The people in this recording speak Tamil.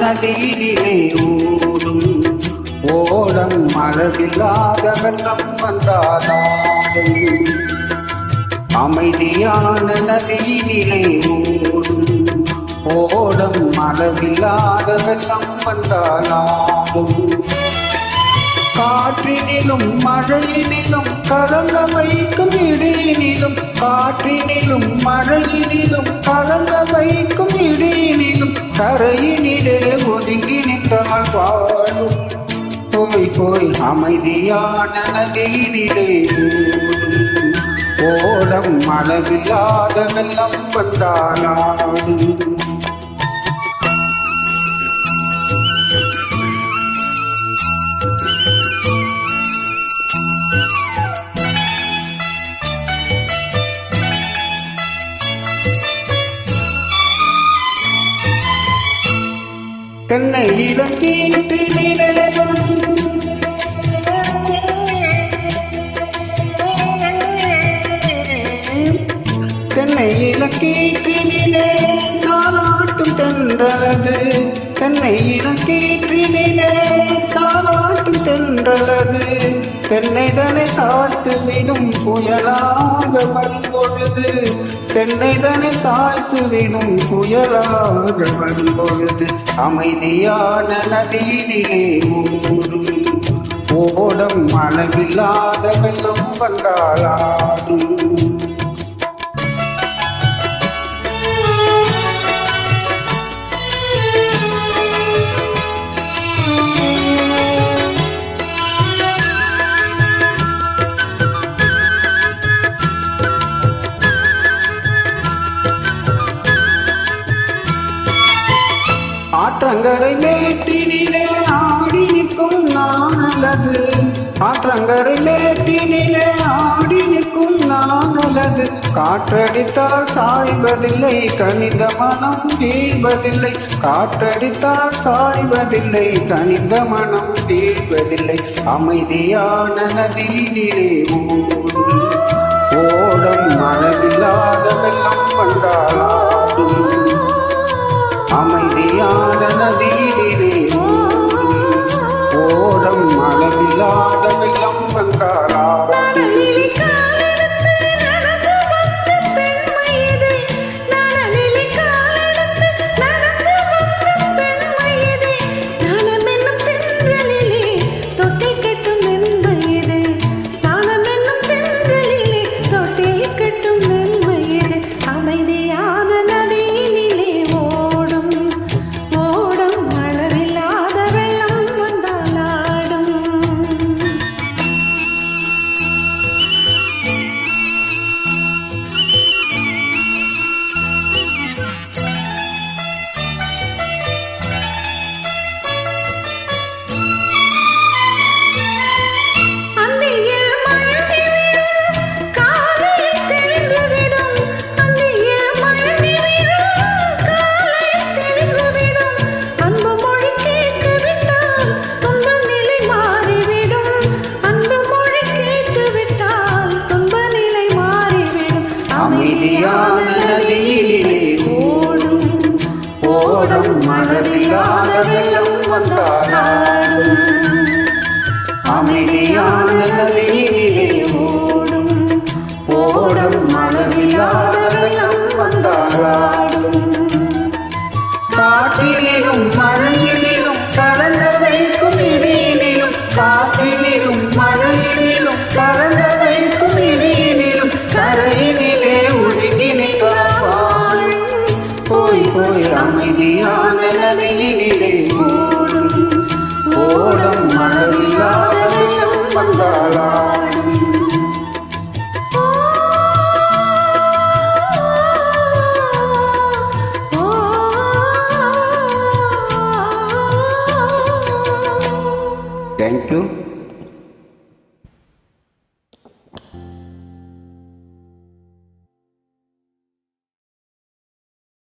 நதியினிலே ஓடும் ஓடம் அளவில்லாத வெள்ளம் வந்தாலும் அமைதியான நதியினிலே ஓடும் ஓடம் அளவில்லாத வெள்ளம் வந்தாலும் காற்றினிலும் மழையினிலும் கலங்க வைக்கும் இடியினிலும் காற்றினிலும் மழையினிலும் கலங்க வைக்கும் இடியினிலும் கரையினிலே ஒதுங்கி நின்றால் வாழும் போய் போய் அமைதியான நதியினிலே ஓடம் அளவில்லாத வெள்ளம் வந்தாலும் தென்னை இலங்கீட்டினிலே தென்னை இலங்கீட்டினிலே தாலாட்டும் தென்றலது தென்னை இலங்கீட்டினிலே தாலாட்டும் தென்றலது தென்னை தனை சாய்த்து விடும் புயலாக வரும்பொழுது தென்னை தனை சாய்த்து விடும் புயலாக வரும்பொழுது அமைதியான நதியினிலே ஓடும் அளவில்லாத வெள்ளம் வந்தாலாடும் ஆற்றங்கரை மேட்டினிலே ஆடி நிற்கும் நானலது ஆற்றங்கரை மேட்டினிலே ஆடி நிற்கும் நானலது காற்றடித்தால் சாய்வதில்லை கனிந்த மனம் வீழ்வதில்லை காற்றடித்தால் சாய்வதில்லை கனிந்த மனம் வீழ்வதில்லை அமைதியான நதியினிலே ஓடும் அளவில்லாத வெள்ளம் வந்தாலும் அமைதியான நதியினிலே ஓடம் அளவில்லாத வெள்ளம் வந்தாலும் அமைதியான நதியினிலே ஓடும் அளவில்லாத வெள்ளம் வந்தாலும் அமைதியான நதியினிலே ஓடும் அளவில்லாத வெள்ளம் வந்தாலும் காற்றினிலும் மழையினிலும் கலங்க வைக்கும் இடியினிலும் காற்றினிலும் மழையினிலும் கலங்க வைக்கும் இடியினிலும் கரையினிலே ஒதுங்கி நின்றால் போய் போய் அமைதியான நதியினிலே ஓடும் அளவில்லாத வெள்ளம் வந்தாலும் Thank you.